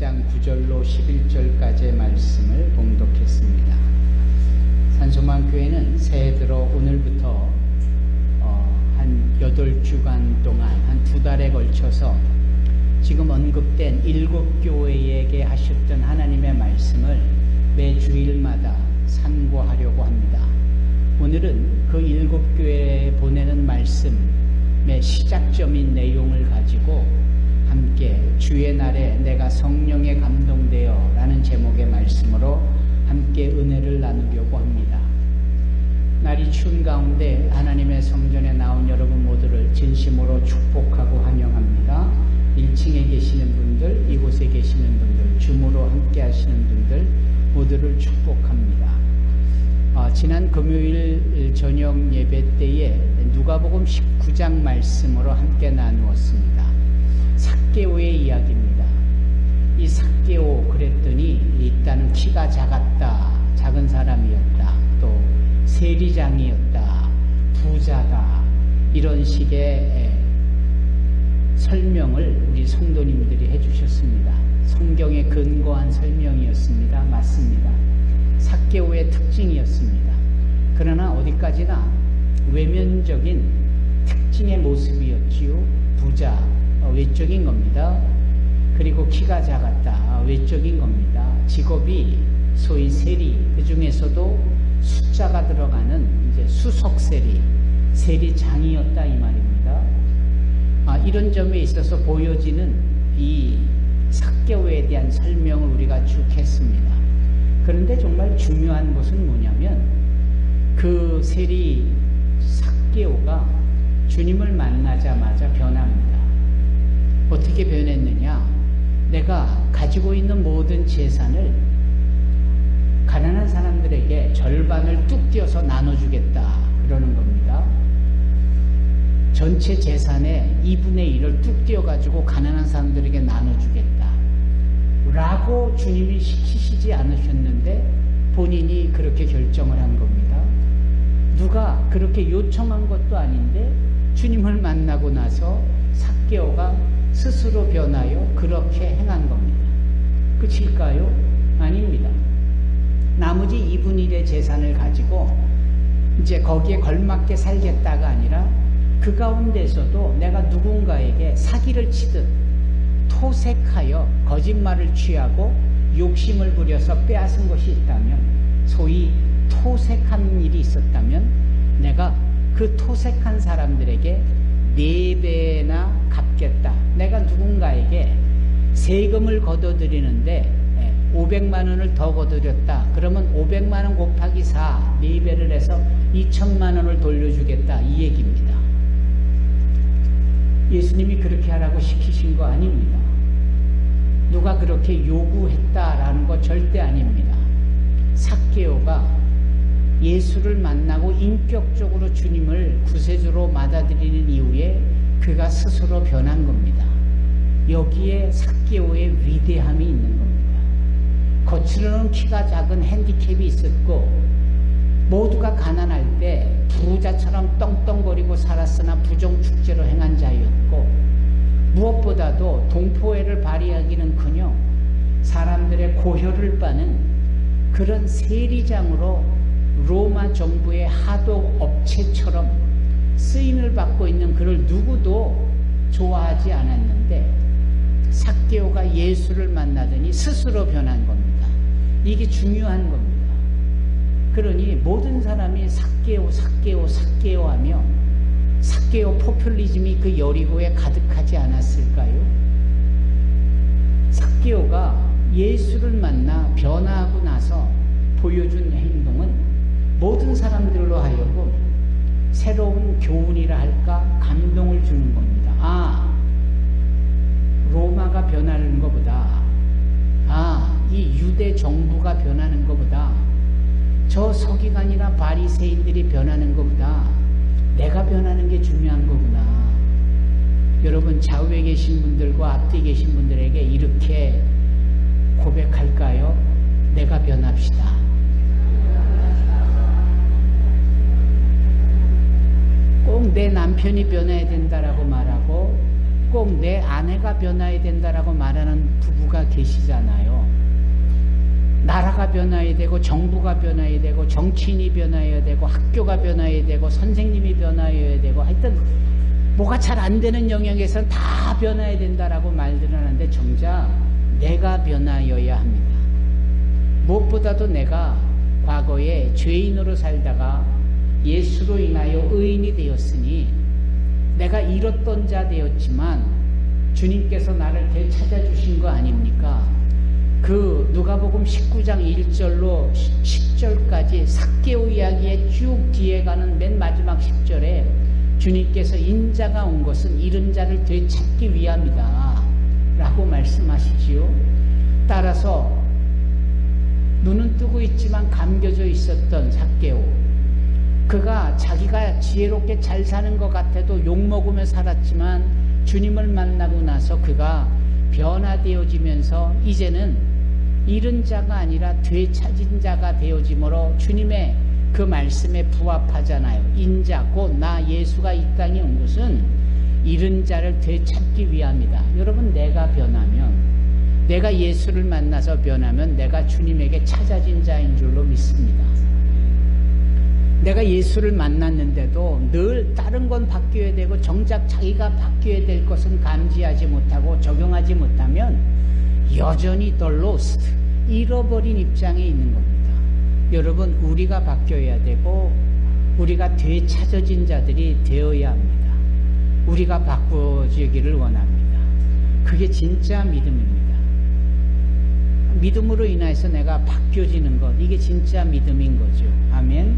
1장 9절로 11절까지의 말씀을 봉독했습니다. 산소망교회는 새해 들어 오늘부터 한 8주간 동안 한 2달에 걸쳐서 지금 언급된 7교회에게 하셨던 하나님의 말씀을 매 주일마다 상고하려고 합니다. 오늘은 그 7교회에 보내는 말씀의 시작점인 내용을 가지고 함께 주의 날에 내가 성령에 감동되어 라는 제목의 말씀으로 함께 은혜를 나누려고 합니다. 날이 추운 가운데 하나님의 성전에 나온 여러분 모두를 진심으로 축복하고 환영합니다. 1층에 계시는 분들, 이곳에 계시는 분들, 줌으로 함께 하시는 분들 모두를 축복합니다. 지난 금요일 저녁 예배 때에 누가복음 19장 말씀으로 함께 나누었습니다. 삭개오의 이야기입니다. 이 삭개오 그랬더니 일단은 키가 작았다, 작은 사람이었다, 또 세리장이었다, 부자다, 이런 식의 설명을 우리 성도님들이 해주셨습니다. 성경에 근거한 설명이었습니다. 맞습니다. 삭개오의 특징이었습니다. 그러나 어디까지나 외면적인 특징의 모습이었지요. 부자, 외적인 겁니다. 그리고 키가 작았다, 외적인 겁니다. 직업이 소위 세리, 그 중에서도 숫자가 들어가는 이제 수석세리, 세리장이었다 이 말입니다. 이런 점에 있어서 보여지는 이 삭개오에 대한 설명을 우리가 쭉 했습니다. 그런데 정말 중요한 것은 뭐냐면 그 세리 삭개오가 주님을 만나자마자 변합니다. 어떻게 변했느냐? 내가 가지고 있는 모든 재산을 가난한 사람들에게 절반을 뚝 떼어서 나눠주겠다 그러는 겁니다. 전체 재산의 2분의 1을 뚝 떼어가지고 가난한 사람들에게 나눠주겠다 라고 주님이 시키시지 않으셨는데 본인이 그렇게 결정을 한 겁니다. 누가 그렇게 요청한 것도 아닌데 주님을 만나고 나서 삭개오가 스스로 변하여 그렇게 행한 겁니다. 끝일까요? 아닙니다. 나머지 2분의 1의 재산을 가지고 이제 거기에 걸맞게 살겠다가 아니라 그 가운데서도 내가 누군가에게 사기를 치듯 토색하여 거짓말을 취하고 욕심을 부려서 빼앗은 것이 있다면, 소위 토색한 일이 있었다면 내가 그 토색한 사람들에게 4배나 갚겠다. 내가 누군가에게 세금을 걷어들이는데 500만 원을 더 걷어들였다. 그러면 500만 원 곱하기 4, 4배를 해서 2천만 원을 돌려주겠다. 이 얘기입니다. 예수님이 그렇게 하라고 시키신 거 아닙니다. 누가 그렇게 요구했다라는 거 절대 아닙니다. 삭개오가 예수를 만나고 인격적으로 주님을 구세주로 받아들이는 이후에 그가 스스로 변한 겁니다. 여기에 삭개오의 위대함이 있는 겁니다. 겉으로는 키가 작은 핸디캡이 있었고 모두가 가난할 때 부자처럼 떵떵거리고 살았으나 부정축제로 행한 자였고, 무엇보다도 동포애를 발휘하기는커녕 사람들의 고혈을 빠는 그런 세리장으로 로마 정부의 하도 업체처럼 쓰임을 받고 있는 그를 누구도 좋아하지 않았는데 삭개오가 예수를 만나더니 스스로 변한 겁니다. 이게 중요한 겁니다. 그러니 모든 사람이 삭개오 하며 삭개오 포퓰리즘이 그 여리고에 가득하지 않았을까요? 삭개오가 예수를 만나 변화하고 나서 보여준 행동은 모든 사람들로 하여금 새로운 교훈이라 할까, 감동을 주는 겁니다. 로마가 변하는 것보다, 이 유대 정부가 변하는 것보다, 저 서기관이나 바리새인들이 변하는 것보다 내가 변하는 게 중요한 거구나. 여러분, 좌우에 계신 분들과 앞뒤에 계신 분들에게 이렇게 고백할까요? 내가 변합시다. 꼭 내 남편이 변해야 된다라고 말하고 꼭 내 아내가 변화해야 된다라고 말하는 부부가 계시잖아요. 나라가 변화해야 되고 정부가 변화해야 되고 정치인이 변화해야 되고 학교가 변화해야 되고 선생님이 변화해야 되고 하여튼 뭐가 잘 안 되는 영역에서는 다 변화해야 된다라고 말들을 하는데 정작 내가 변화해야 합니다. 무엇보다도 내가 과거에 죄인으로 살다가 예수로 인하여 의인이 되었으니 내가 잃었던 자 되었지만 주님께서 나를 되찾아주신 거 아닙니까? 그 누가복음 19장 1절로 10절까지 삭개오 이야기의 쭉 뒤에 가는 맨 마지막 10절에 주님께서 인자가 온 것은 잃은 자를 되찾기 위함이다 라고 말씀하시지요. 따라서 눈은 뜨고 있지만 감겨져 있었던 삭개오, 그가 자기가 지혜롭게 잘 사는 것 같아도 욕먹으며 살았지만 주님을 만나고 나서 그가 변화되어지면서 이제는 잃은 자가 아니라 되찾은 자가 되어지므로 주님의 그 말씀에 부합하잖아요. 인자 곧 나 예수가 이 땅에 온 것은 잃은 자를 되찾기 위함이다. 여러분, 내가 변하면, 내가 예수를 만나서 변하면 내가 주님에게 찾아진 자인 줄로 믿습니다. 내가 예수를 만났는데도 늘 다른 건 바뀌어야 되고 정작 자기가 바뀌어야 될 것은 감지하지 못하고 적용하지 못하면 여전히 더 lost, 잃어버린 입장에 있는 겁니다. 여러분, 우리가 바뀌어야 되고 우리가 되찾아진 자들이 되어야 합니다. 우리가 바꾸어지기를 원합니다. 그게 진짜 믿음입니다. 믿음으로 인해서 내가 바뀌어지는 것, 이게 진짜 믿음인 거죠. 아멘.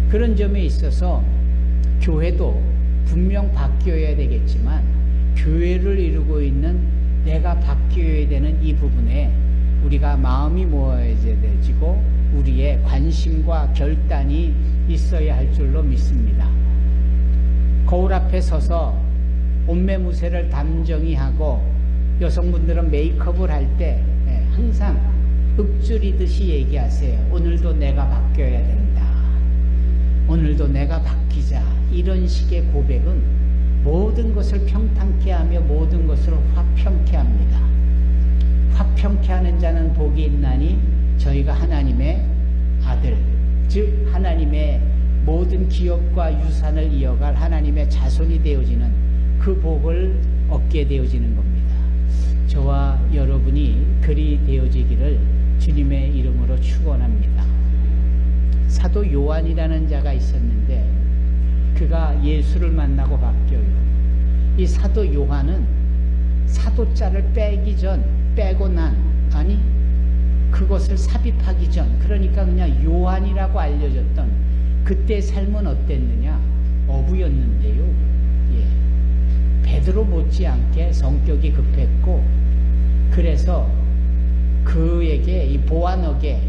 그런 점에 있어서 교회도 분명 바뀌어야 되겠지만 교회를 이루고 있는 내가 바뀌어야 되는 이 부분에 우리가 마음이 모아지고 우리의 관심과 결단이 있어야 할 줄로 믿습니다. 거울 앞에 서서 옷매무새를 담정히 하고 여성분들은 메이크업을 할 때 항상 읊조리듯이 얘기하세요. 오늘도 내가 바뀌어야 된다. 오늘도 내가 바뀌자. 이런 식의 고백은 모든 것을 평탄케 하며 모든 것을 화평케 합니다. 화평케 하는 자는 복이 있나니 저희가 하나님의 아들, 즉 하나님의 모든 기업과 유산을 이어갈 하나님의 자손이 되어지는 그 복을 얻게 되어지는 겁니다. 저와 여러분이 그리 되어지기를 주님의 이름으로 축원합니다. 사도 요한이라는 자가 있었는데 그가 예수를 만나고 바뀌어요. 이 사도 요한은 사도자를 빼고 난, 아니 그것을 삽입하기 전, 그러니까 그냥 요한이라고 알려졌던 그때 삶은 어땠느냐? 어부였는데요. 베드로 못지않게 성격이 급했고, 그래서 그에게 이 보아너게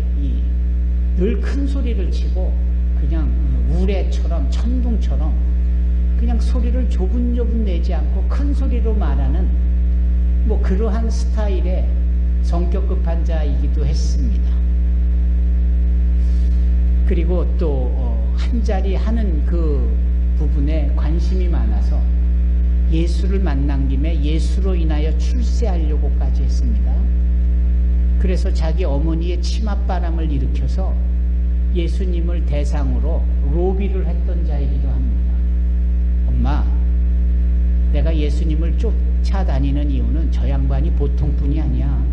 늘 큰 소리를 치고 그냥 우레처럼 천둥처럼 그냥 소리를 조분조분 내지 않고 큰 소리로 말하는 뭐 그러한 스타일의 성격 급한 자이기도 했습니다. 그리고 또 한 자리 하는 그 부분에 관심이 많아서 예수를 만난 김에 예수로 인하여 출세하려고까지 했습니다. 그래서 자기 어머니의 치맛바람을 일으켜서 예수님을 대상으로 로비를 했던 자이기도 합니다. 엄마, 내가 예수님을 쫓아다니는 이유는 저 양반이 보통뿐이 아니야.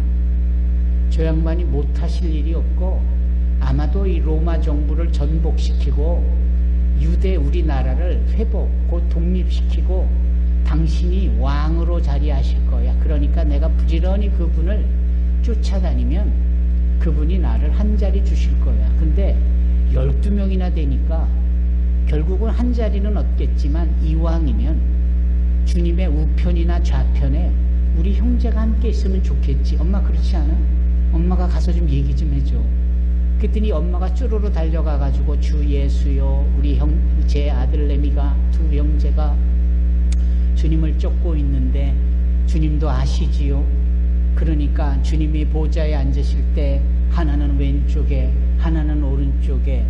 저 양반이 못하실 일이 없고 아마도 이 로마 정부를 전복시키고 유대 우리나라를 회복, 곧 독립시키고 당신이 왕으로 자리하실 거야. 그러니까 내가 부지런히 그분을 쫓아다니면 그분이 나를 한 자리 주실 거야. 근데 12명이나 되니까 결국은 한 자리는 얻겠지만 이왕이면 주님의 우편이나 좌편에 우리 형제가 함께 있으면 좋겠지. 엄마 그렇지 않아? 엄마가 가서 좀 얘기 좀 해줘. 그랬더니 엄마가 쭈루루 달려가가지고 주 예수요, 우리 제 아들 레미가 두 형제가 주님을 쫓고 있는데 주님도 아시지요. 그러니까 주님이 보좌에 앉으실 때 하나는 왼쪽에 하나는 오른쪽에,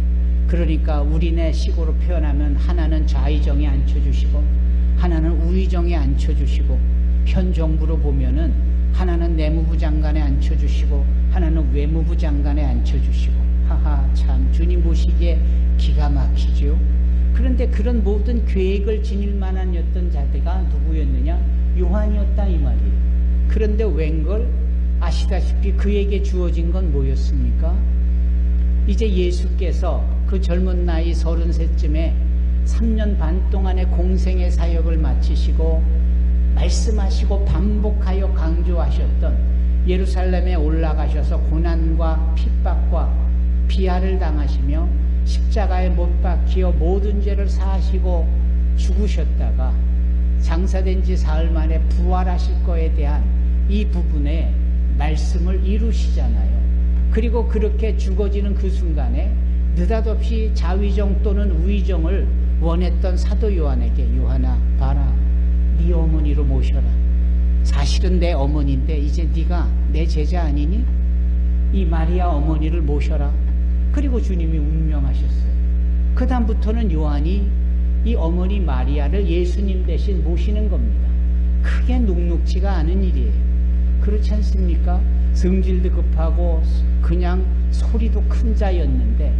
그러니까 우리네 식으로 표현하면 하나는 좌의정에 앉혀주시고 하나는 우의정에 앉혀주시고, 현 정부로 보면은 하나는 내무부 장관에 앉혀주시고 하나는 외무부 장관에 앉혀주시고, 하하, 참 주님 보시기에 기가 막히죠. 그런데 그런 모든 계획을 지닐 만한 어떤 자들가 누구였느냐? 요한이었다 이 말이에요. 그런데 웬걸 아시다시피 그에게 주어진 건 뭐였습니까? 이제 예수께서 그 젊은 나이 33쯤에 3년 반 동안의 공생의 사역을 마치시고 말씀하시고 반복하여 강조하셨던 예루살렘에 올라가셔서 고난과 핍박과 비하를 당하시며 십자가에 못 박히어 모든 죄를 사하시고 죽으셨다가 장사된 지 사흘 만에 부활하실 거에 대한 이 부분에 말씀을 이루시잖아요. 그리고 그렇게 죽어지는 그 순간에 느닷없이 자위정 또는 우위정을 원했던 사도 요한에게, 요한아 봐라, 네 어머니로 모셔라. 사실은 내 어머니인데 이제 네가 내 제자 아니니? 이 마리아 어머니를 모셔라. 그리고 주님이 운명하셨어요. 그 다음부터는 요한이 이 어머니 마리아를 예수님 대신 모시는 겁니다. 크게 눅눅지가 않은 일이에요. 그렇지 않습니까? 성질도 급하고 그냥 소리도 큰 자였는데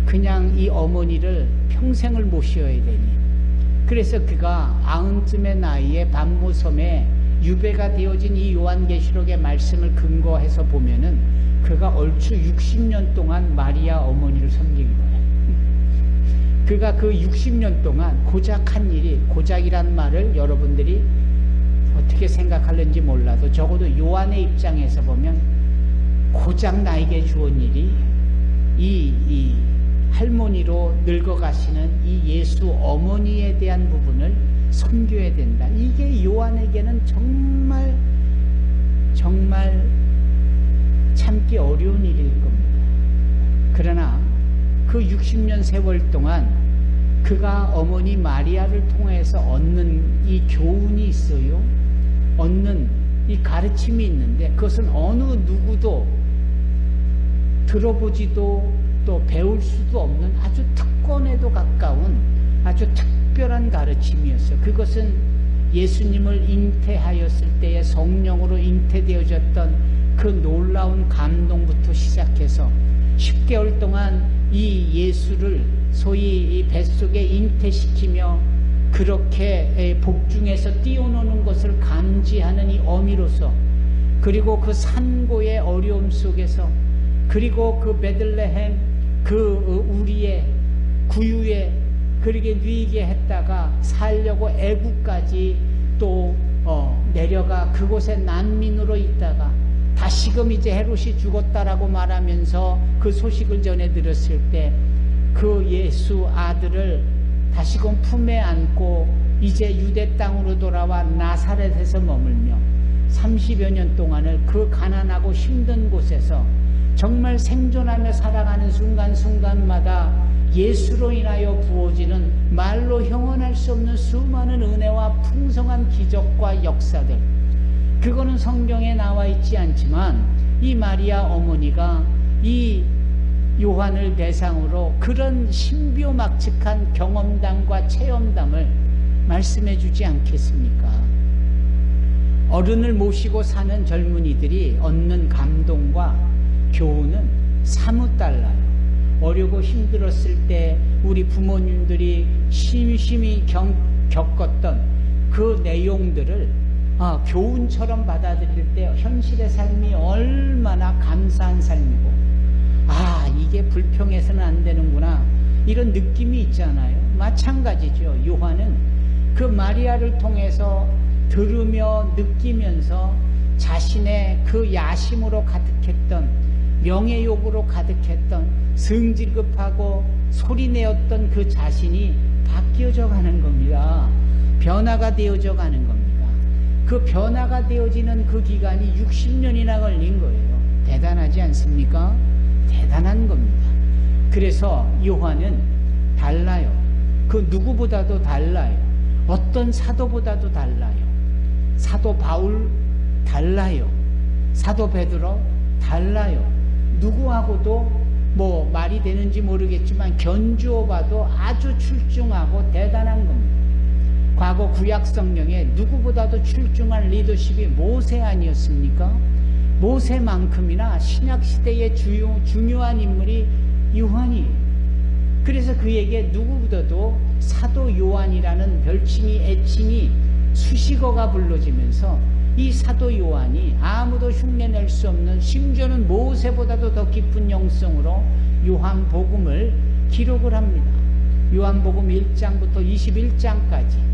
그냥 이 어머니를 평생을 모셔야 되니, 그래서 그가 90쯤의 나이에 반모섬에 유배가 되어진 이 요한계시록의 말씀을 근거해서 보면은 그가 얼추 60년 동안 마리아 어머니를 섬긴 거예요. 그가 그 60년 동안 고작 한 일이, 고작이란 말을 여러분들이 어떻게 생각하는지 몰라도 적어도 요한의 입장에서 보면 고작 나에게 주은 일이 이 할머니로 늙어가시는 이 예수 어머니에 대한 부분을 섬겨야 된다. 이게 요한에게는 정말 참기 어려운 일일 겁니다. 그러나 그 60년 세월 동안 그가 어머니 마리아를 통해서 얻는 이 교훈이 있어요. 얻는 이 가르침이 있는데 그것은 어느 누구도 들어보지도 또 배울 수도 없는 아주 특권에도 가까운 아주 특별한 가르침이었어요. 그것은 예수님을 잉태하였을 때에 성령으로 잉태되어졌던 그 놀라운 감동부터 시작해서 10개월 동안 이 예수를 소위 이 뱃속에 잉태시키며 그렇게 복중에서 띄워놓는 것을 감지하는 이 어미로서, 그리고 그 산고의 어려움 속에서, 그리고 그 베들레헴 그 우리의 구유에 그렇게 누이게 했다가 살려고 애국까지 또 내려가 그곳에 난민으로 있다가 다시금 이제 헤롯이 죽었다라고 말하면서 그 소식을 전해 들었을 때 그 예수 아들을 다시금 품에 안고 이제 유대 땅으로 돌아와 나사렛에서 머물며 30여 년 동안을 그 가난하고 힘든 곳에서 정말 생존하며 살아가는 순간순간마다 예수로 인하여 부어지는 말로 형언할 수 없는 수많은 은혜와 풍성한 기적과 역사들, 그거는 성경에 나와 있지 않지만 이 마리아 어머니가 이 요한을 대상으로 그런 신비막측한 경험담과 체험담을 말씀해 주지 않겠습니까? 어른을 모시고 사는 젊은이들이 얻는 감동과 교훈은 사뭇 달라요. 어려고 힘들었을 때 우리 부모님들이 심심히 겪었던 그 내용들을 교훈처럼 받아들일 때 현실의 삶이 얼마나 감사한 삶이고, 이게 불평해서는 안 되는구나, 이런 느낌이 있잖아요. 마찬가지죠. 요한은 그 마리아를 통해서 들으며 느끼면서 자신의 그 야심으로 가득했던, 명예욕으로 가득했던, 성질급하고 소리내었던 그 자신이 바뀌어져 가는 겁니다. 변화가 되어져 가는 겁니다. 그 변화가 되어지는 그 기간이 60년이나 걸린 거예요. 대단하지 않습니까? 대단한 겁니다. 그래서 요한은 달라요. 그 누구보다도 달라요. 어떤 사도보다도 달라요. 사도 바울 달라요. 사도 베드로 달라요. 누구하고도 뭐 말이 되는지 모르겠지만 견주어 봐도 아주 출중하고 대단한 겁니다. 과거 구약 성경에 누구보다도 출중한 리더십이 모세 아니었습니까? 모세만큼이나 신약 시대의 중요한 인물이 요한이에요. 그래서 그에게 누구보다도 사도 요한이라는 별칭이, 애칭이 수식어가 불러지면서 이 사도 요한이 아무도 흉내낼 수 없는, 심지어는 모세보다도 더 깊은 영성으로 요한복음을 기록을 합니다. 요한복음 1장부터 21장까지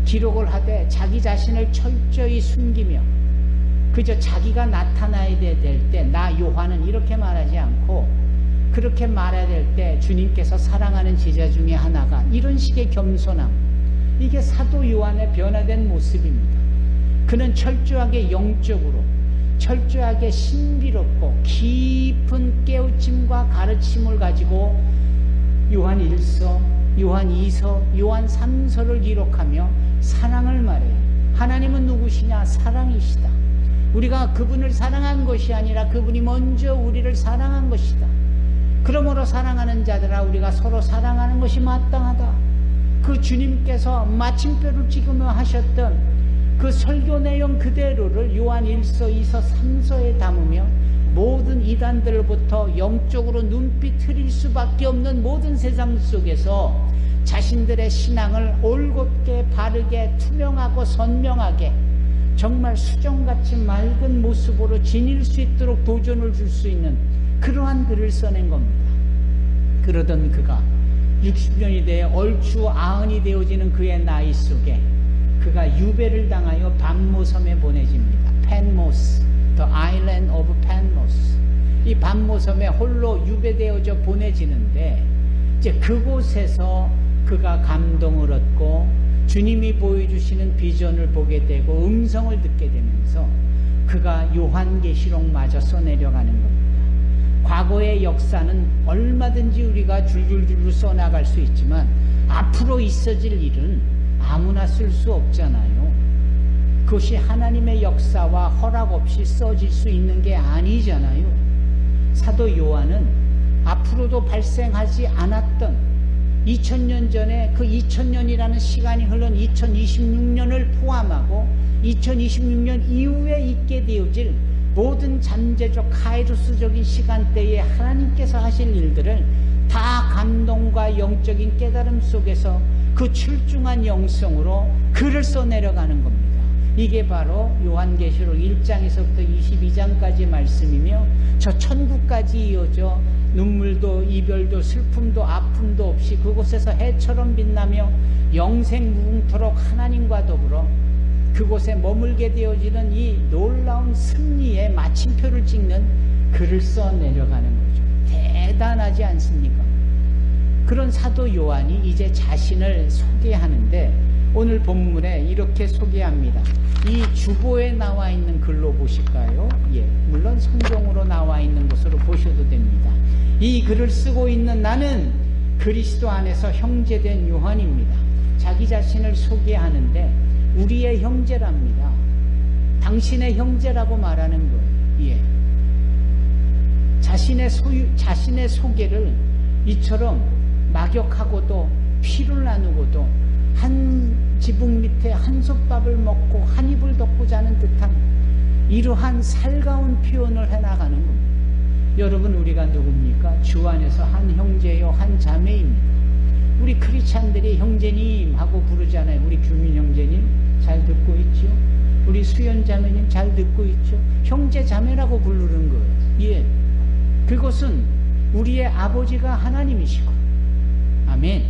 기록을 하되 자기 자신을 철저히 숨기며 그저 자기가 나타나야 될 때 나 요한은 이렇게 말하지 않고 그렇게 말해야 될 때 주님께서 사랑하는 제자 중에 하나가 이런 식의 겸손함, 이게 사도 요한의 변화된 모습입니다. 그는 철저하게 영적으로, 철저하게 신비롭고 깊은 깨우침과 가르침을 가지고 요한 1서, 요한 2서, 요한 3서를 기록하며 사랑을 말해요. 하나님은 누구시냐? 사랑이시다. 우리가 그분을 사랑한 것이 아니라 그분이 먼저 우리를 사랑한 것이다. 그러므로 사랑하는 자들아 우리가 서로 사랑하는 것이 마땅하다. 그 주님께서 마침표를 찍으며 하셨던 그 설교 내용 그대로를 요한 1서, 2서, 3서에 담으며 모든 이단들로부터 영적으로 눈빛 흐릴 수밖에 없는 모든 세상 속에서 자신들의 신앙을 올곧게, 바르게, 투명하고 선명하게 정말 수정같이 맑은 모습으로 지닐 수 있도록 도전을 줄 수 있는 그러한 글을 써낸 겁니다. 그러던 그가 60년이 되어 얼추 90이 되어지는 그의 나이 속에 그가 유배를 당하여 반모섬에 보내집니다. 펜모스, The Island of Patmos. 이 반모섬에 홀로 유배되어져 보내지는데 이제 그곳에서 그가 감동을 얻고 주님이 보여주시는 비전을 보게 되고 음성을 듣게 되면서 그가 요한계시록마저 써내려가는 겁니다. 과거의 역사는 얼마든지 우리가 줄줄줄 써나갈 수 있지만 앞으로 있어질 일은 아무나 쓸 수 없잖아요. 그것이 하나님의 역사와 허락 없이 써질 수 있는 게 아니잖아요. 사도 요한은 앞으로도 발생하지 않았던 2000년 전에 그 2000년이라는 시간이 흘른 2026년을 포함하고 2026년 이후에 있게 되어질 모든 잠재적 카이로스적인 시간대에 하나님께서 하실 일들을 다 감동과 영적인 깨달음 속에서 그 출중한 영성으로 글을 써내려가는 겁니다. 이게 바로 요한계시록 1장에서부터 22장까지 말씀이며 저 천국까지 이어져 눈물도 이별도 슬픔도 아픔도 없이 그곳에서 해처럼 빛나며 영생 무궁토록 하나님과 더불어 그곳에 머물게 되어지는 이 놀라운 승리의 마침표를 찍는 글을 써내려가는 거죠. 대단하지 않습니까? 그런 사도 요한이 이제 자신을 소개하는데 오늘 본문에 이렇게 소개합니다. 이 주보에 나와 있는 글로 보실까요? 예, 물론 성경으로 나와 있는 것으로 보셔도 됩니다. 이 글을 쓰고 있는 나는 그리스도 안에서 형제된 요한입니다. 자기 자신을 소개하는데 우리의 형제랍니다. 당신의 형제라고 말하는 거예요. 예. 자신의 소개를 이처럼 막역하고도 피를 나누고도 한 지붕 밑에 한솥밥을 먹고 한 이불 덮고 자는 듯한 이러한 살가운 표현을 해나가는 겁니다. 여러분, 우리가 누굽니까? 주 안에서 한 형제요 한 자매입니다. 우리 크리스찬들이 형제님 하고 부르잖아요. 우리 규민 형제님 잘 듣고 있죠? 우리 수연 자매님 잘 듣고 있죠? 형제 자매라고 부르는 거예요. 예, 그것은 우리의 아버지가 하나님이시고, 아멘.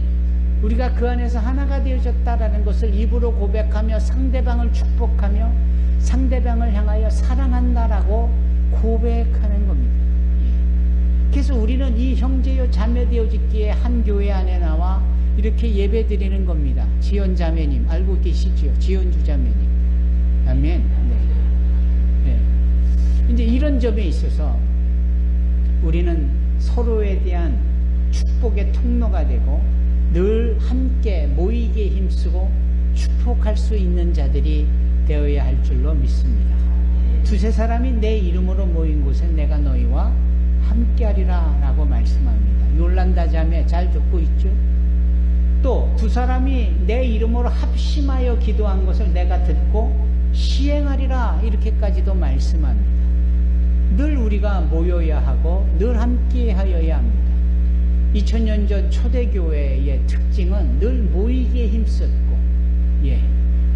우리가 그 안에서 하나가 되어졌다라는 것을 입으로 고백하며 상대방을 축복하며 상대방을 향하여 사랑한다라고 고백하는 겁니다. 예. 그래서 우리는 이 형제요 자매 되어짓기에 한 교회 안에 나와 이렇게 예배 드리는 겁니다. 지연 자매님 알고 계시지요? 지연주 자매님. 아멘. 네. 네. 이제 이런 점에 있어서 우리는 서로에 대한 축복의 통로가 되고 늘 함께 모이게 힘쓰고 축복할 수 있는 자들이 되어야 할 줄로 믿습니다. 두세 사람이 내 이름으로 모인 곳에 내가 너희와 함께하리라 라고 말씀합니다. 요란다 자매 잘 듣고 있죠? 또 두 사람이 내 이름으로 합심하여 기도한 것을 내가 듣고 시행하리라 이렇게까지도 말씀합니다. 늘 우리가 모여야 하고 늘 함께 하여야 합니다. 2000년 전 초대교회의 특징은 늘 모이기에 힘썼고,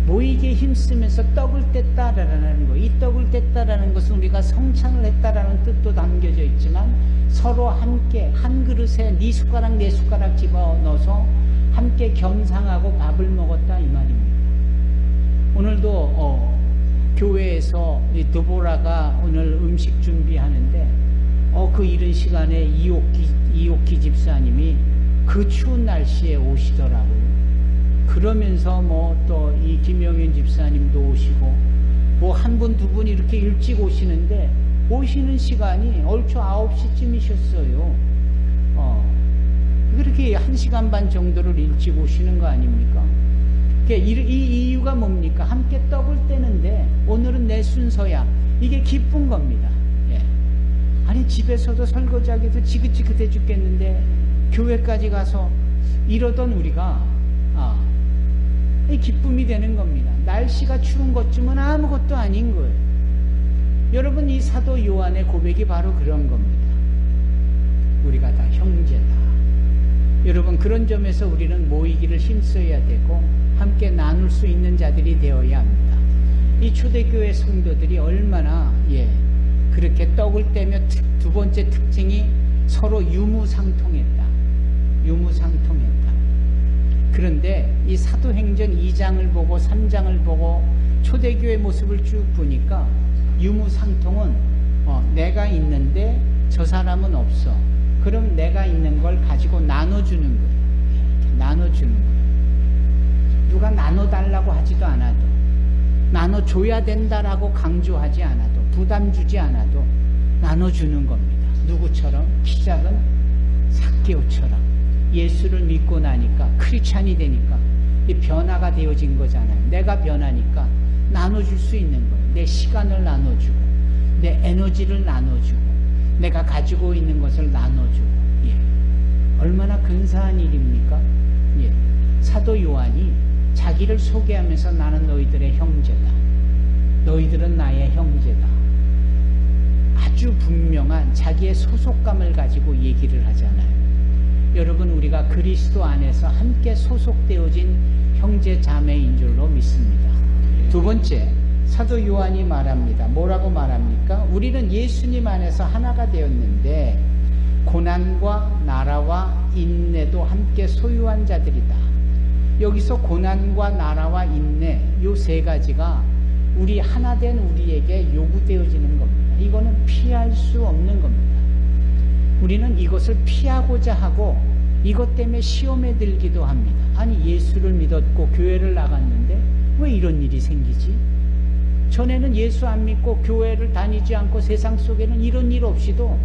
모이기에 힘쓰면서 떡을 뗐다라는 거, 이 떡을 뗐다라는 것은 우리가 성찬을 했다라는 뜻도 담겨져 있지만 서로 함께 한 그릇에 네 숟가락 내 숟가락 집어넣어서 함께 겸상하고 밥을 먹었다 이 말입니다. 오늘도 교회에서 드보라가 오늘 음식 준비하는데 그 이른 시간에 이옥기 집사님이 그 추운 날씨에 오시더라고요. 그러면서 또 이 김영윤 집사님도 오시고 한 분 두 분 이렇게 일찍 오시는데 오시는 시간이 얼추 9시쯤이셨어요. 그렇게 1시간 반 정도를 일찍 오시는 거 아닙니까? 이 이유가 뭡니까? 함께 떡을 떼는데 오늘은 내 순서야. 이게 기쁜 겁니다. 아니 집에서도 설거지하기도 지긋지긋해 죽겠는데 교회까지 가서 이러던 우리가 이 기쁨이 되는 겁니다. 날씨가 추운 것쯤은 아무것도 아닌 거예요. 여러분, 이 사도 요한의 고백이 바로 그런 겁니다. 우리가 다 형제다. 여러분, 그런 점에서 우리는 모이기를 힘써야 되고 함께 나눌 수 있는 자들이 되어야 합니다. 이 초대교회 성도들이 얼마나 그렇게 떡을 떼며 두 번째 특징이 서로 유무상통했다. 유무상통했다. 그런데 이 사도행전 2장을 보고 3장을 보고 초대교회 모습을 쭉 보니까 유무상통은 내가 있는데 저 사람은 없어. 그럼 내가 있는 걸 가지고 나눠주는 거예요. 이렇게 나눠주는 거예요. 누가 나눠달라고 하지도 않아도, 나눠줘야 된다라고 강조하지 않아도, 부담 주지 않아도 나눠주는 겁니다. 누구처럼? 키 작은 삭개오처럼. 예수를 믿고 나니까, 크리스찬이 되니까 이 변화가 되어진 거잖아요. 내가 변하니까 나눠줄 수 있는 거예요. 내 시간을 나눠주고, 내 에너지를 나눠주고, 내가 가지고 있는 것을 나눠주고. 얼마나 근사한 일입니까? 사도 요한이 자기를 소개하면서 나는 너희들의 형제다. 너희들은 나의 형제다. 아주 분명한 자기의 소속감을 가지고 얘기를 하잖아요. 여러분, 우리가 그리스도 안에서 함께 소속되어진 형제 자매인 줄로 믿습니다. 두 번째, 사도 요한이 말합니다. 뭐라고 말합니까? 우리는 예수님 안에서 하나가 되었는데 고난과 나라와 인내도 함께 소유한 자들이다. 여기서 고난과 나라와 인내, 이 세 가지가 우리 하나 된 우리에게 요구되어지는 겁니다. 이거는 피할 수 없는 겁니다. 우리는 이것을 피하고자 하고 이것 때문에 시험에 들기도 합니다. 아니, 예수를 믿었고 교회를 나갔는데 왜 이런 일이 생기지? 전에는 예수 안 믿고 교회를 다니지 않고 세상 속에는 이런 일 없이도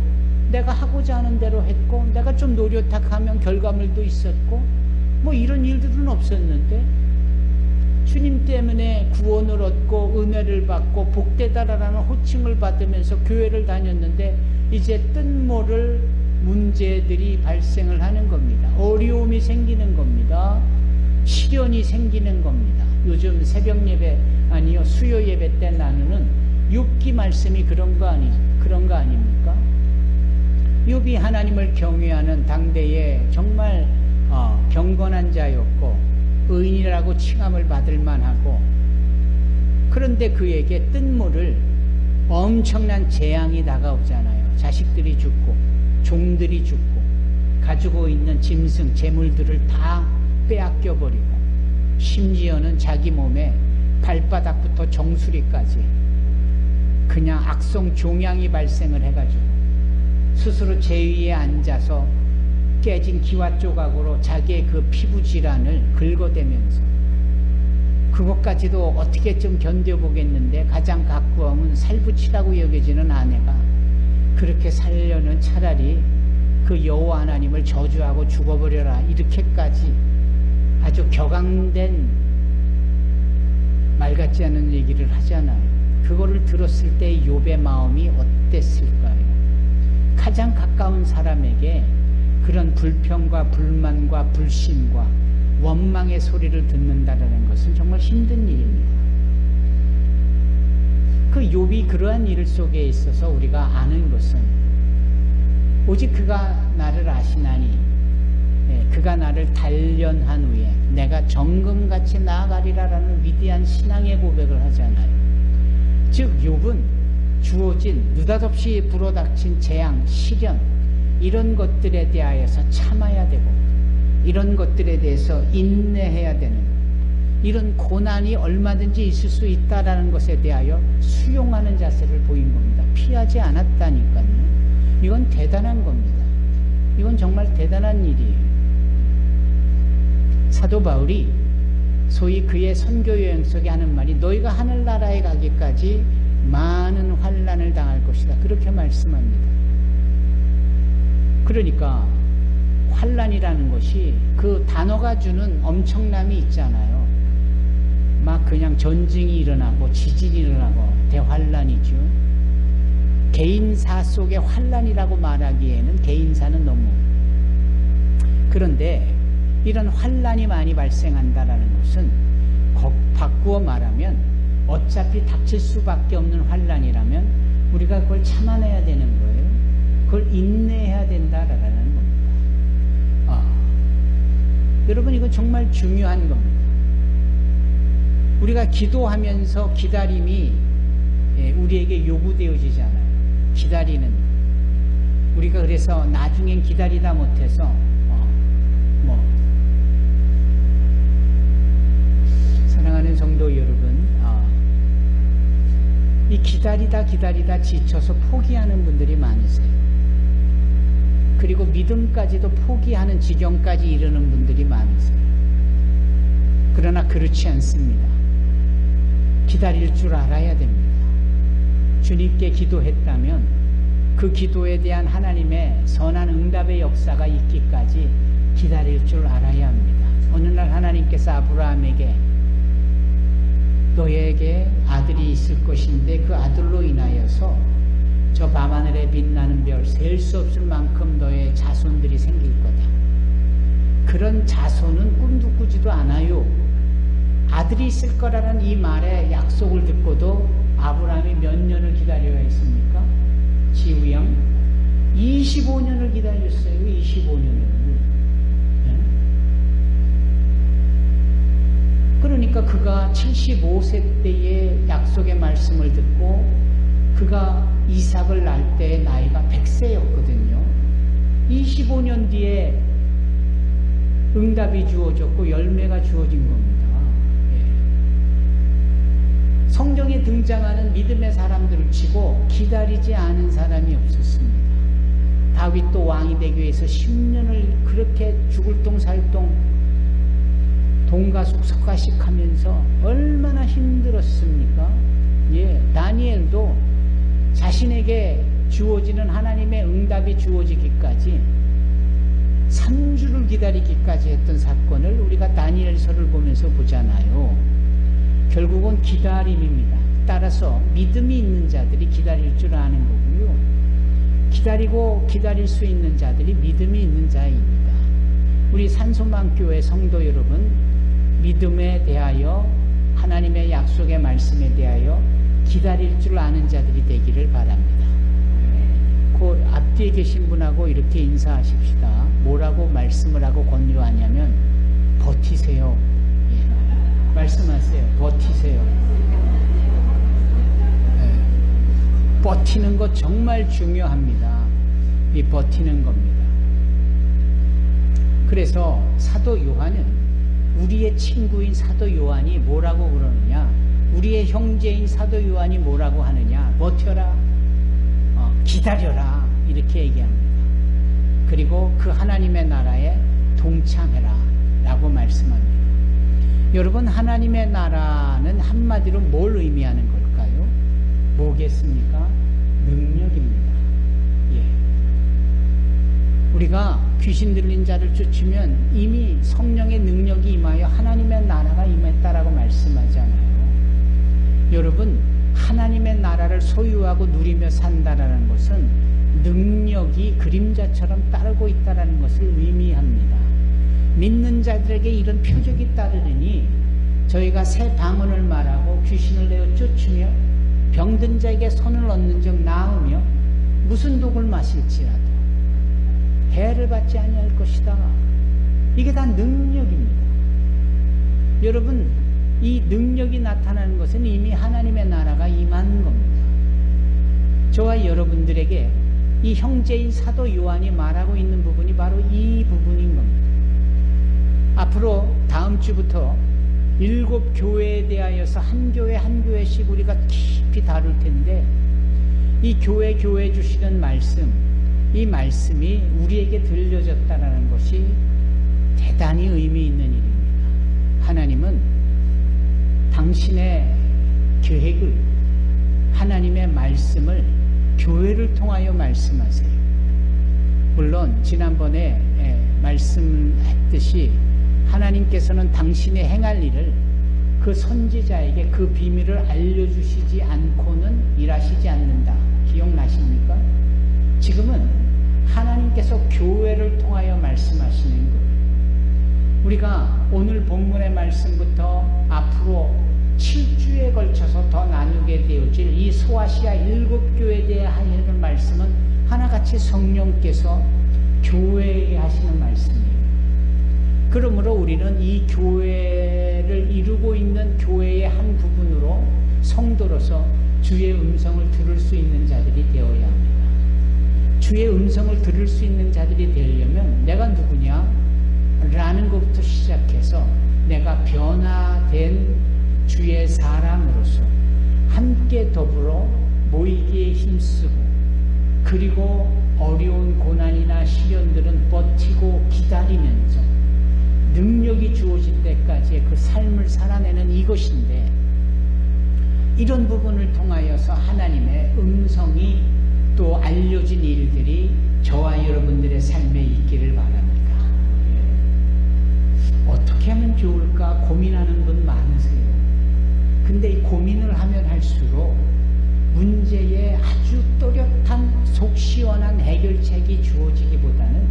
내가 하고자 하는 대로 했고 내가 좀 노력하면 결과물도 있었고 이런 일들은 없었는데 주님 때문에 구원을 얻고 은혜를 받고 복되다라는 호칭을 받으면서 교회를 다녔는데 이제 뜻모를 문제들이 발생을 하는 겁니다. 어려움이 생기는 겁니다. 시련이 생기는 겁니다. 요즘 새벽 예배 수요 예배 때 나누는 욥기 말씀이 그런 거 아닙니까? 욥이 하나님을 경외하는 당대에 정말 경건한 자였고 의인이라고 칭함을 받을 만하고, 그런데 그에게 뜻모를 엄청난 재앙이 다가오잖아요. 자식들이 죽고 종들이 죽고 가지고 있는 짐승 재물들을 다 빼앗겨버리고 심지어는 자기 몸에 발바닥부터 정수리까지 그냥 악성 종양이 발생을 해가지고 스스로 제위에 앉아서 깨진 기와 조각으로 자기의 그 피부 질환을 긁어대면서, 그것까지도 어떻게 좀 견뎌보겠는데 가장 가까움은 살붙이라고 여겨지는 아내가 그렇게 살려는 차라리 그 여호와 하나님을 저주하고 죽어버려라, 이렇게까지 아주 격앙된 말 같지 않은 얘기를 하잖아요. 그거를 들었을 때 욥의 마음이 어땠을까요? 가장 가까운 사람에게 그런 불평과 불만과 불신과 원망의 소리를 듣는다라는 것은 정말 힘든 일입니다. 그 욥이 그러한 일 속에 있어서 우리가 아는 것은 오직 그가 나를 아시나니 그가 나를 단련한 후에 내가 정금같이 나아가리라라는 위대한 신앙의 고백을 하잖아요. 즉 욥은 주어진 느닷없이 불어닥친 재앙, 시련 이런 것들에 대하여서 참아야 되고 이런 것들에 대해서 인내해야 되는 이런 고난이 얼마든지 있을 수 있다라는 것에 대하여 수용하는 자세를 보인 겁니다. 피하지 않았다니까요. 이건 대단한 겁니다. 이건 정말 대단한 일이에요. 사도 바울이 소위 그의 선교 여행 속에 하는 말이 너희가 하늘나라에 가기까지 많은 환난을 당할 것이다. 그렇게 말씀합니다. 그러니까 환난이라는 것이 그 단어가 주는 엄청남이 있잖아요. 막 그냥 전쟁이 일어나고 지진이 일어나고 대환란이죠. 개인사 속의 환란이라고 말하기에는 개인사는 너무 그런데 이런 환란이 많이 발생한다라는 것은 바꾸어 말하면 어차피 닥칠 수밖에 없는 환란이라면 우리가 그걸 참아내야 되는 거예요. 그걸 인내해야 된다라는 겁니다. 여러분 이건 정말 중요한 겁니다. 우리가 기도하면서 기다림이 우리에게 요구되어지잖아요. 기다리는 우리가 그래서 나중엔 기다리다 못해서 사랑하는 성도 여러분, 이 기다리다 지쳐서 포기하는 분들이 많으세요. 그리고 믿음까지도 포기하는 지경까지 이르는 분들이 많으세요. 그러나 그렇지 않습니다. 기다릴 줄 알아야 됩니다. 주님께 기도했다면 그 기도에 대한 하나님의 선한 응답의 역사가 있기까지 기다릴 줄 알아야 합니다. 어느 날 하나님께서 아브라함에게 너에게 아들이 있을 것인데 그 아들로 인하여서 저 밤하늘에 빛나는 별 셀 수 없을 만큼 너의 자손들이 생길 거다. 그런 자손은 꿈도 꾸지도 않아요. 아들이 있을 거라는 이 말의 약속을 듣고도 아브라함이 몇 년을 기다려야 했습니까? 지우양 25년을 기다렸어요. 25년을. 그러니까 그가 75세 때의 약속의 말씀을 듣고 그가 이삭을 낳을 때의 나이가 100세였거든요. 25년 뒤에 응답이 주어졌고 열매가 주어진 겁니다. 성경에 등장하는 믿음의 사람들을 치고 기다리지 않은 사람이 없었습니다. 다윗도 왕이 되기 위해서 10년을 그렇게 죽을 똥살똥 동가숙 석가식 하면서 얼마나 힘들었습니까? 다니엘도 자신에게 주어지는 하나님의 응답이 주어지기까지 3주를 기다리기까지 했던 사건을 우리가 다니엘서를 보면서 보잖아요. 결국은 기다림입니다. 따라서 믿음이 있는 자들이 기다릴 줄 아는 거고요. 기다리고 기다릴 수 있는 자들이 믿음이 있는 자입니다. 우리 산소망교회 성도 여러분, 믿음에 대하여 하나님의 약속의 말씀에 대하여 기다릴 줄 아는 자들이 되기를 바랍니다. 그 앞뒤에 계신 분하고 이렇게 인사하십시다. 뭐라고 말씀을 하고 권유하냐면 버티세요. 말씀하세요. 버티세요. 버티는 것 정말 중요합니다. 이 버티는 겁니다. 그래서 사도 요한은 우리의 친구인 사도 요한이 뭐라고 그러느냐, 우리의 형제인 사도 요한이 뭐라고 하느냐, 버텨라, 기다려라, 이렇게 얘기합니다. 그리고 그 하나님의 나라에 동참해라 라고 말씀합니다. 여러분, 하나님의 나라는 한마디로 뭘 의미하는 걸까요? 뭐겠습니까? 능력입니다. 우리가 귀신 들린 자를 쫓으면 이미 성령의 능력이 임하여 하나님의 나라가 임했다라고 말씀하잖아요. 여러분, 하나님의 나라를 소유하고 누리며 산다라는 것은 능력이 그림자처럼 따르고 있다는 것을 의미합니다. 믿는 자들에게 이런 표적이 따르느니 저희가 새 방언을 말하고 귀신을 내어 쫓으며 병든 자에게 손을 얹는 적 나으며 무슨 독을 마실지라도 해를 받지 아니할 것이다. 이게 다 능력입니다. 여러분, 이 능력이 나타나는 것은 이미 하나님의 나라가 임한 겁니다. 저와 여러분들에게 이 형제인 사도 요한이 말하고 있는 부분이 바로 이 부분인 겁니다. 앞으로 다음 주부터 7 교회에 대하여서 한 교회 한 교회씩 우리가 깊이 다룰 텐데, 이 교회 주시는 말씀, 이 말씀이 우리에게 들려졌다는 것이 대단히 의미 있는 일입니다. 하나님은 당신의 계획을, 하나님의 말씀을 교회를 통하여 말씀하세요. 물론 지난번에 말씀했듯이 하나님께서는 당신의 행할 일을 그 선지자에게 그 비밀을 알려주시지 않고는 일하시지 않는다. 기억나십니까? 지금은 하나님께서 교회를 통하여 말씀하시는 것. 우리가 오늘 본문의 말씀부터 앞으로 7주에 걸쳐서 더 나누게 되어질 이 소아시아 7교회에 대하여는 말씀은 하나같이 성령께서 교회에게 하시는 말씀이에요. 그러므로 우리는 이 교회를 이루고 있는 교회의 한 부분으로 성도로서 주의 음성을 들을 수 있는 자들이 되어야 합니다. 주의 음성을 들을 수 있는 자들이 되려면 내가 누구냐? 라는 것부터 시작해서 내가 변화된 주의 사람으로서 함께 더불어 모이기에 힘쓰고, 그리고 어려운 고난이나 시련들은 버티고 기다리면서 능력이 주어질 때까지의 그 삶을 살아내는 이것인데, 이런 부분을 통하여서 하나님의 음성이 또 알려진 일들이 저와 여러분들의 삶에 있기를 바랍니다. 어떻게 하면 좋을까 고민하는 분 많으세요. 근데 이 고민을 하면 할수록 문제에 아주 또렷한 속 시원한 해결책이 주어지기보다는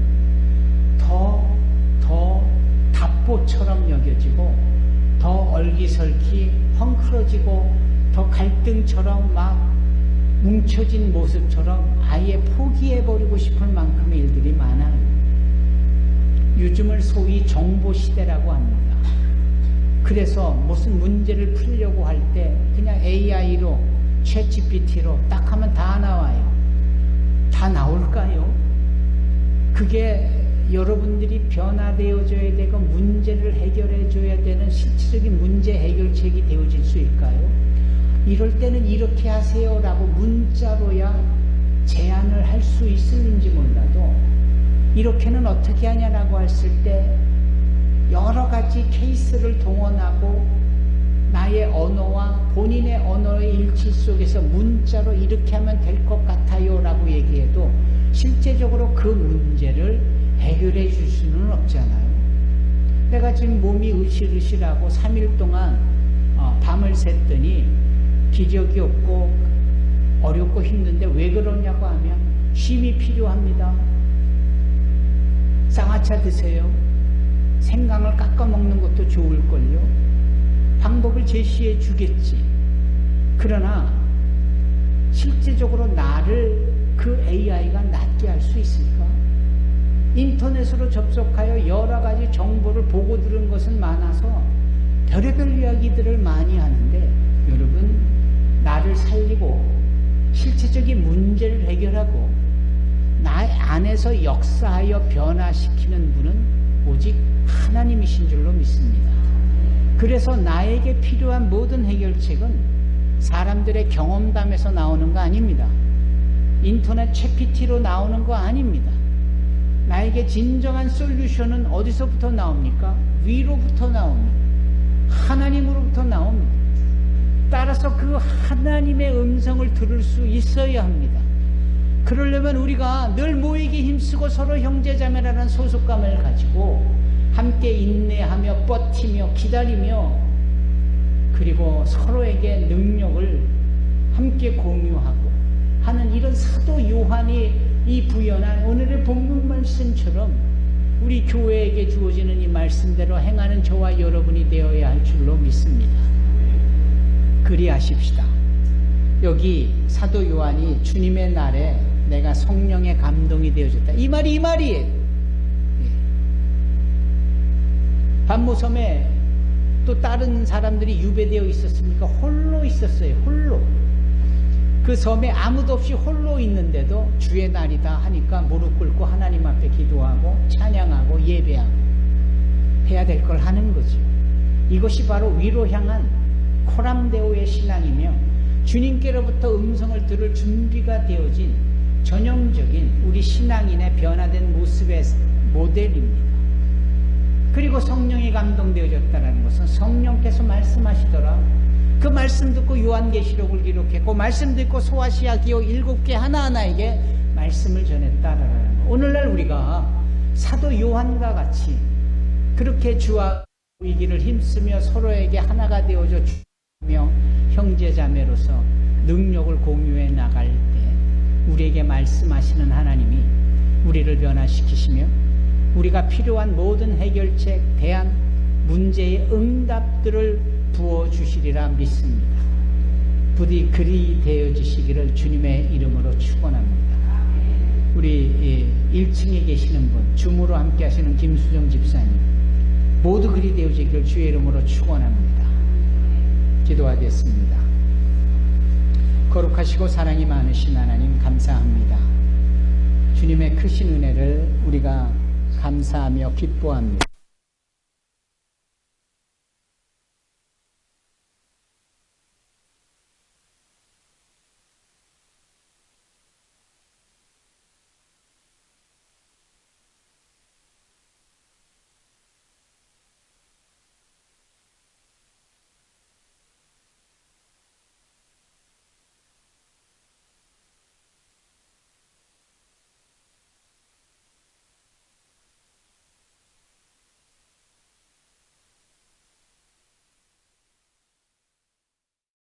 더 답보처럼 여겨지고, 더 얼기설기 헝클어지고, 더 갈등처럼 막 뭉쳐진 모습처럼 아예 포기해버리고 싶을 만큼의 일들이 많아요. 요즘을 소위 정보시대라고 합니다. 그래서 무슨 문제를 풀려고 할 때 그냥 AI로, 챗GPT로 딱 하면 다 나와요. 다 나올까요? 그게 여러분들이 변화되어져야 되고 문제를 해결해줘야 되는 실질적인 문제 해결책이 되어질 수 있을까요? 이럴 때는 이렇게 하세요라고 문자로야 제안을 할 수 있을는지 몰라도, 이렇게는 어떻게 하냐라고 했을 때 여러 가지 케이스를 동원하고 나의 언어와 본인의 언어의 일치 속에서 문자로 이렇게 하면 될 것 같아요 라고 얘기해도 실제적으로 그 문제를 해결해 줄 수는 없잖아요. 내가 지금 몸이 으실으실하고 3일 동안 밤을 샜더니 기력이 없고 어렵고 힘든데 왜 그러냐고 하면 쉼이 필요합니다. 쌍화차 드세요. 생강을 깎아 먹는 것도 좋을걸요. 방법을 제시해 주겠지. 그러나 실제적으로 나를 그 AI가 낫게 할 수 있을까? 인터넷으로 접속하여 여러 가지 정보를 보고 들은 것은 많아서 별의별 이야기들을 많이 하는데, 여러분, 나를 살리고 실체적인 문제를 해결하고 나 안에서 역사하여 변화시키는 분은 오직 하나님이신 줄로 믿습니다. 그래서 나에게 필요한 모든 해결책은 사람들의 경험담에서 나오는 거 아닙니다. 인터넷 챗GPT로 나오는 거 아닙니다. 나에게 진정한 솔루션은 어디서부터 나옵니까? 위로부터 나옵니다. 하나님으로부터 나옵니다. 따라서 그 하나님의 음성을 들을 수 있어야 합니다. 그러려면 우리가 늘 모이기 힘쓰고 서로 형제자매라는 소속감을 가지고 함께 인내하며 버티며 기다리며, 그리고 서로에게 능력을 함께 공유하고 하는 이런 사도 요한이 이 부연한 오늘의 본문 말씀처럼 우리 교회에게 주어지는 이 말씀대로 행하는 저와 여러분이 되어야 할 줄로 믿습니다. 그리하십시다. 여기 사도 요한이 주님의 날에 내가 성령의 감동이 되어졌다. 이 말이에요. 반모섬에 또 다른 사람들이 유배되어 있었습니까? 홀로 있었어요. 홀로. 그 섬에 아무도 없이 홀로 있는데도 주의 날이다 하니까 무릎 꿇고 하나님 앞에 기도하고 찬양하고 예배하고 해야 될 걸 하는 거죠. 이것이 바로 위로 향한 코람데오의 신앙이며 주님께로부터 음성을 들을 준비가 되어진 전형적인 우리 신앙인의 변화된 모습의 모델입니다. 그리고 성령이 감동되어졌다는 것은 성령께서 말씀하시더라. 그 말씀 듣고 요한계시록을 기록했고 말씀 듣고 소아시아 기호 7개 하나하나에게 말씀을 전했다라는 것. 오늘날 우리가 사도 요한과 같이 그렇게 주와 이기를 힘쓰며 서로에게 하나가 되어져 주며 형제자매로서 능력을 공유해 나갈 때 우리에게 말씀하시는 하나님이 우리를 변화시키시며 우리가 필요한 모든 해결책, 대안, 문제의 응답들을 부어주시리라 믿습니다. 부디 그리 되어지시기를 주님의 이름으로 축원합니다. 우리 1층에 계시는 분, 줌으로 함께 하시는 김수정 집사님 모두 그리 되어지기를 주의 이름으로 축원합니다. 기도하겠습니다. 거룩하시고 사랑이 많으신 하나님 감사합니다. 주님의 크신 은혜를 우리가 감사하며 기뻐합니다.